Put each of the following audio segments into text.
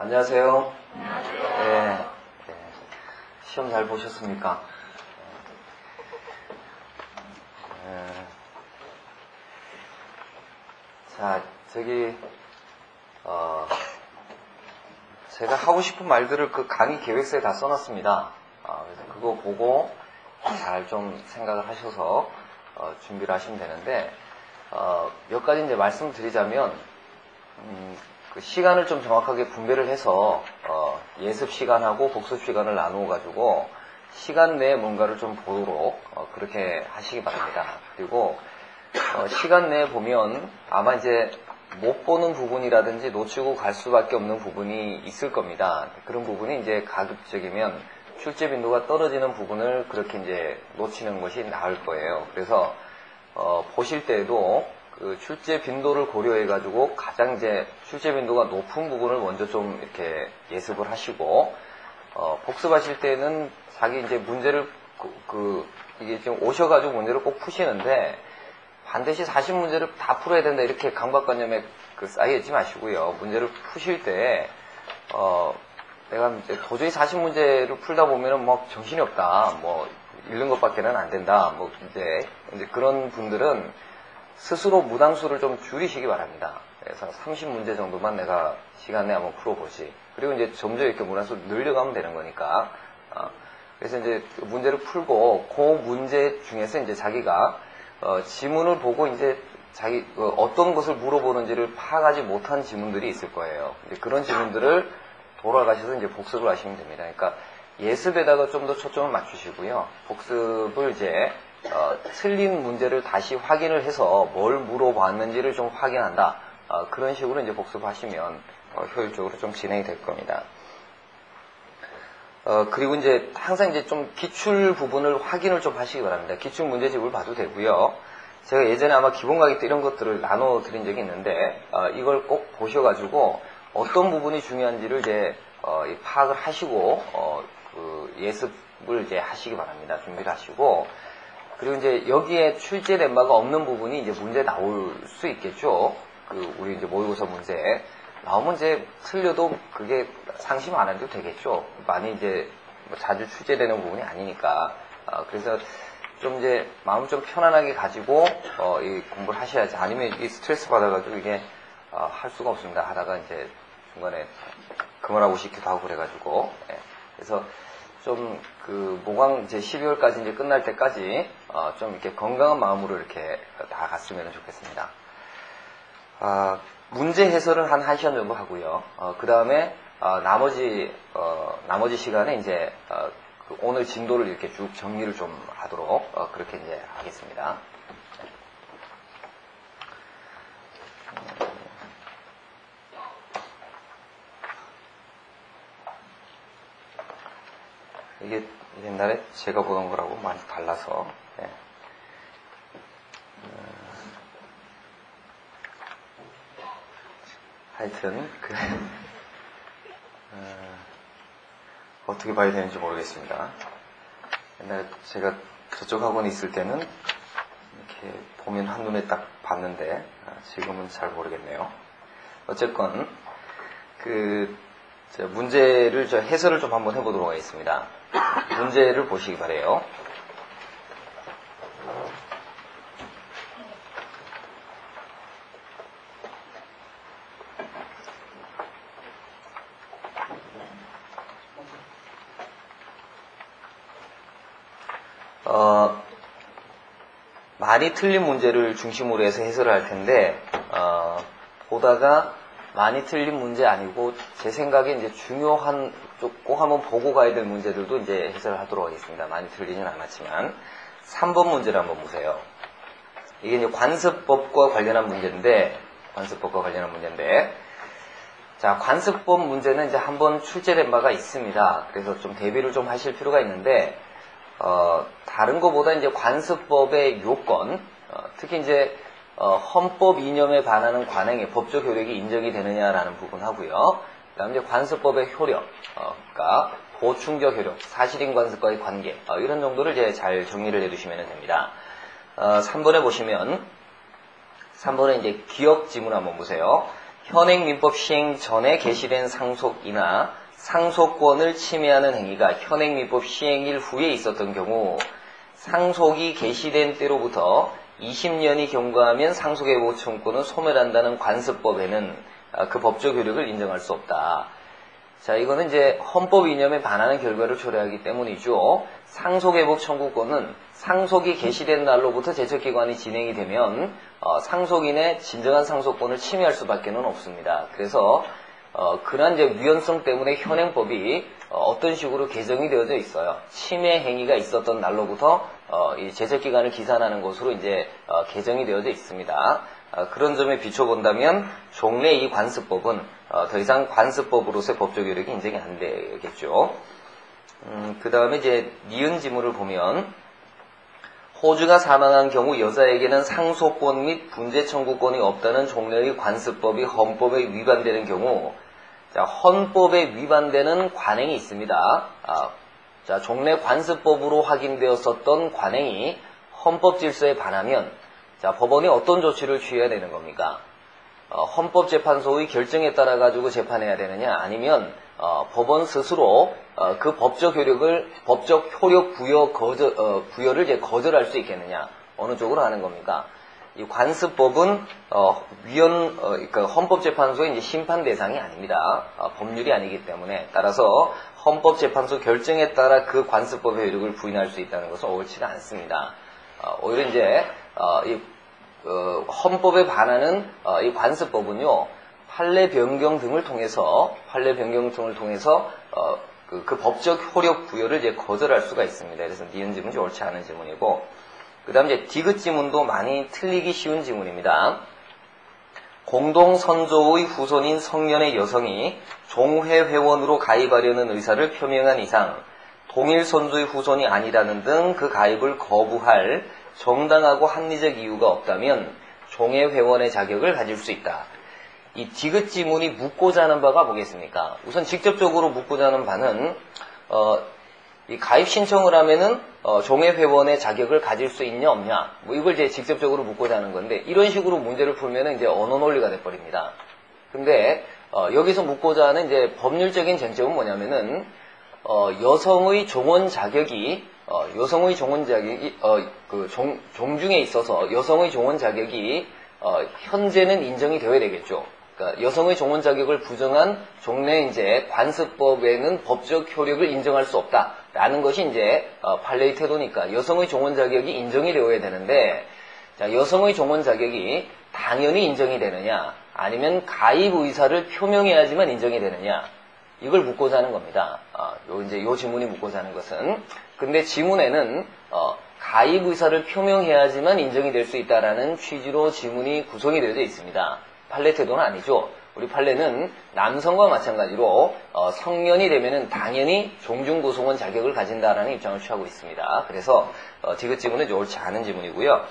안녕하세요. 네, 시험 잘 보셨습니까? 자, 제가 하고 싶은 말들을 그 강의 계획서에 다 써놨습니다. 그래서 그거 보고 잘 좀 생각을 하셔서 준비를 하시면 되는데, 몇 가지 이제 말씀드리자면, 그 시간을 좀 정확하게 분배를 해서 예습 시간하고 복습 시간을 나누어 가지고 시간 내에 뭔가를 좀 보도록 그렇게 하시기 바랍니다. 그리고 시간 내에 보면 아마 이제 못 보는 부분이라든지 놓치고 갈 수밖에 없는 부분이 있을 겁니다. 그런 부분이 이제 가급적이면 출제 빈도가 떨어지는 부분을 그렇게 이제 놓치는 것이 나을 거예요. 그래서 보실 때에도 그 출제 빈도를 고려해가지고 가장 이제 출제 빈도가 높은 부분을 먼저 좀 이렇게 예습을 하시고, 복습하실 때는 자기 이제 문제를, 이게 지금 오셔가지고 문제를 꼭 푸시는데, 반드시 40문제를 다 풀어야 된다, 이렇게 강박관념에 쌓여있지 마시고요. 문제를 푸실 때, 내가 이제 도저히 40문제를 풀다 보면은 뭐 정신이 없다, 뭐, 읽는 것밖에는 안 된다, 뭐, 이제 그런 분들은 스스로 무당수를 좀 줄이시기 바랍니다. 그래서 30문제 정도만 내가 시간 내에 한번 풀어보지. 그리고 이제 점점 이렇게 무당수 늘려가면 되는 거니까. 그래서 이제 문제를 풀고 그 문제 중에서 이제 자기가 지문을 보고 이제 어떤 것을 물어보는지를 파악하지 못한 지문들이 있을 거예요. 이제 그런 지문들을 돌아가셔서 이제 복습을 하시면 됩니다. 그러니까 예습에다가 좀 더 초점을 맞추시고요. 복습을 이제 틀린 문제를 다시 확인을 해서 뭘 물어봤는지를 좀 확인한다. 그런 식으로 이제 복습하시면 효율적으로 좀 진행이 될 겁니다. 그리고 이제 항상 이제 좀 기출 부분을 확인을 좀 하시기 바랍니다. 기출 문제집을 봐도 되고요. 제가 예전에 아마 기본 강의 때 이런 것들을 나눠 드린 적이 있는데, 이걸 꼭 보셔가지고 어떤 부분이 중요한지를 이제 파악을 하시고 예습을 이제 하시기 바랍니다. 준비를 하시고. 그리고 이제 여기에 출제된 바가 없는 부분이 이제 문제 나올 수 있겠죠. 우리 이제 모의고사 문제 나오면 이제 틀려도 그게 상심 안 해도 되겠죠. 많이 이제 뭐 자주 출제되는 부분이 아니니까. 그래서 좀 이제 마음 좀 편안하게 가지고 이 공부를 하셔야지. 아니면 이 스트레스 받아가지고 이게 할 수가 없습니다. 하다가 이제 중간에 그만하고 싶기도 하고 그래가지고. 그래서 좀 모강 이제 12월까지 이제 끝날 때까지 좀 이렇게 건강한 마음으로 이렇게 다 갔으면 좋겠습니다. 문제 해설은 한 1시간 정도 하고요. 그 다음에 나머지 시간에 이제 오늘 진도를 이렇게 쭉 정리를 좀 하도록 그렇게 이제 하겠습니다. 이게 옛날에 제가 보던 거라고 많이 달라서, 하여튼 어떻게 봐야 되는지 모르겠습니다. 옛날에 제가 저쪽 학원에 있을 때는 이렇게 보면 한눈에 딱 봤는데 지금은 잘 모르겠네요. 어쨌건 문제를 해설을 좀 한번 해보도록 하겠습니다. 문제를 보시기 바래요. 많이 틀린 문제를 중심으로 해서 해설을 할 텐데, 보다가 많이 틀린 문제 아니고, 제 생각에 이제 중요한, 꼭 한번 보고 가야 될 문제들도 이제 해설을 하도록 하겠습니다. 많이 틀리진 않았지만. 3번 문제를 한번 보세요. 이게 이제 관습법과 관련한 문제인데, 자, 관습법 문제는 이제 한번 출제된 바가 있습니다. 그래서 좀 대비를 좀 하실 필요가 있는데, 다른 것보다 이제 관습법의 요건, 특히 이제 헌법 이념에 반하는 관행의 법적 효력이 인정이 되느냐라는 부분하고요. 그다음 이제 관습법의 효력, 그러니까 보충적 효력, 사실인 관습과의 관계, 이런 정도를 이제 잘 정리를 해두시면 됩니다. 3번에 보시면 3번에 이제 기억 지문 한번 보세요. 현행민법 시행 전에 개시된 상속이나 상속권을 침해하는 행위가 현행민법 시행일 후에 있었던 경우 상속이 개시된 때로부터 20년이 경과하면 상속회복 청구권은 소멸한다는 관습법에는 그 법적 효력을 인정할 수 없다. 자, 이거는 이제 헌법 이념에 반하는 결과를 초래하기 때문이죠. 상속회복 청구권은 상속이 개시된 날로부터 제척기관이 진행이 되면 상속인의 진정한 상속권을 침해할 수밖에 없습니다. 그래서 그런 이제 위헌성 때문에 현행법이 어떤 식으로 개정이 되어져 있어요. 침해 행위가 있었던 날로부터 이 제척기간을 기산하는 것으로 이제 개정이 되어져 있습니다. 그런 점에 비춰본다면 종래 이 관습법은 더 이상 관습법으로서의 법적 효력이 인정이 안 되겠죠. 그 다음에 이제 니은 지문을 보면 호주가 사망한 경우 여자에게는 상속권 및 분재 청구권이 없다는 종래의 관습법이 헌법에 위반되는 경우, 자, 헌법에 위반되는 관행이 있습니다. 자, 종래 관습법으로 확인되었었던 관행이 헌법 질서에 반하면, 자, 법원이 어떤 조치를 취해야 되는 겁니까? 헌법재판소의 결정에 따라 가지고 재판해야 되느냐, 아니면 법원 스스로 그 법적 효력 부여를 이제 거절할 수 있겠느냐, 어느 쪽으로 하는 겁니까? 이 관습법은 그러니까 헌법재판소의 이제 심판 대상이 아닙니다. 법률이 아니기 때문에, 따라서 헌법재판소 결정에 따라 그 관습법의 효력을 부인할 수 있다는 것은 옳지가 않습니다. 오히려 이제 헌법에 반하는 이 관습법은요, 판례 변경 등을 통해서 그 법적 효력 부여를 이제 거절할 수가 있습니다. 그래서 니은 지문이 옳지 않은 지문이고, 그 다음 이제 디귿 지문도 많이 틀리기 쉬운 지문입니다. 공동 선조의 후손인 성년의 여성이 종회 회원으로 가입하려는 의사를 표명한 이상 동일 선조의 후손이 아니라는 등 그 가입을 거부할 정당하고 합리적 이유가 없다면 종회 회원의 자격을 가질 수 있다. 이 디귿 지문이 묻고자 하는 바가 뭐겠습니까? 우선 직접적으로 묻고자 하는 바는 이 가입 신청을 하면은 종회 회원의 자격을 가질 수 있냐 없냐, 뭐 이걸 이제 직접적으로 묻고자 하는 건데, 이런 식으로 문제를 풀면은 이제 언어 논리가 돼 버립니다. 근데 여기서 묻고자 하는 이제 법률적인 쟁점은 뭐냐면은 여성의 종원 자격이 종중에 있어서 여성의 종원 자격이 현재는 인정이 되어야 되겠죠. 그러니까 여성의 종원 자격을 부정한 종래 이제 관습법에는 법적 효력을 인정할 수 없다라는 것이 이제 판례의 태도니까 여성의 종원 자격이 인정이 되어야 되는데, 자, 여성의 종원 자격이 당연히 인정이 되느냐, 아니면 가입 의사를 표명해야지만 인정이 되느냐, 이걸 묻고자 하는 겁니다. 요 지문이 묻고자 하는 것은. 근데 지문에는 가입 의사를 표명해야지만 인정이 될 수 있다라는 취지로 지문이 구성이 되어져 있습니다. 판례 태도는 아니죠. 우리 판례는 남성과 마찬가지로 성년이 되면은 당연히 종중구송원 자격을 가진다라는 입장을 취하고 있습니다. 그래서 디귿 지문은 옳지 않은 지문이고요.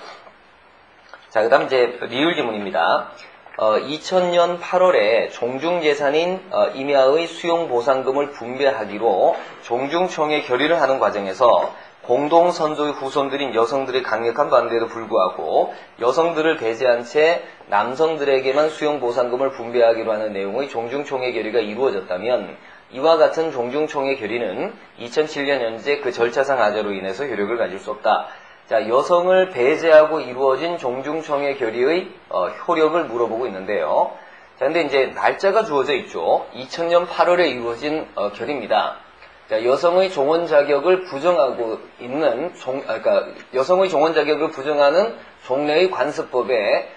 자, 그 다음 이제 리을 지문입니다. 2000년 8월에 종중재산인 임야의 수용보상금을 분배하기로 종중총회 결의를 하는 과정에서 공동선조의 후손들인 여성들의 강력한 반대에도 불구하고 여성들을 배제한 채 남성들에게만 수용보상금을 분배하기로 하는 내용의 종중총회 결의가 이루어졌다면 이와 같은 종중총회 결의는 2007년 현재 그 절차상 하자로 인해서 효력을 가질 수 없다. 자, 여성을 배제하고 이루어진 종중총회 결의의 효력을 물어보고 있는데요. 자, 근데 이제 날짜가 주어져 있죠. 2000년 8월에 이루어진 결의입니다. 자, 여성의 종원 자격을 부정하고 있는 그러니까 여성의 종원 자격을 부정하는 종래의 관습법의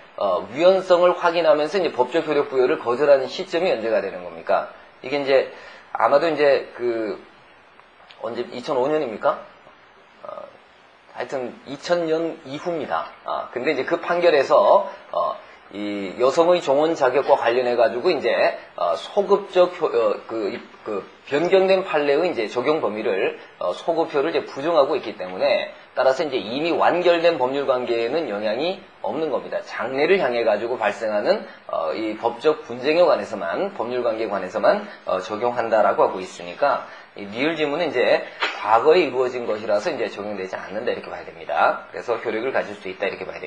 위헌성을 확인하면서 이제 법적 효력 부여를 거절하는 시점이 언제가 되는 겁니까? 이게 이제 아마도 이제 언제 2005년입니까? 하여튼 2000년 이후입니다. 근데 이제 그 판결에서 이 여성의 종원 자격과 관련해 가지고 이제 소급적 변경된 판례의 이제 적용 범위를 소급효를 이제 부정하고 있기 때문에, 따라서 이제 이미 완결된 법률 관계에는 영향이 없는 겁니다. 장래를 향해 가지고 발생하는 이 법적 분쟁에 관해서만, 법률 관계에 관해서만 적용한다라고 하고 있으니까 이 리을 지문은 이제 과거에 이루어진 것이라서 이제 적용되지 않는다 이렇게 봐야 됩니다. 그래서 효력을 가질 수 있다 이렇게 봐야 됩니다.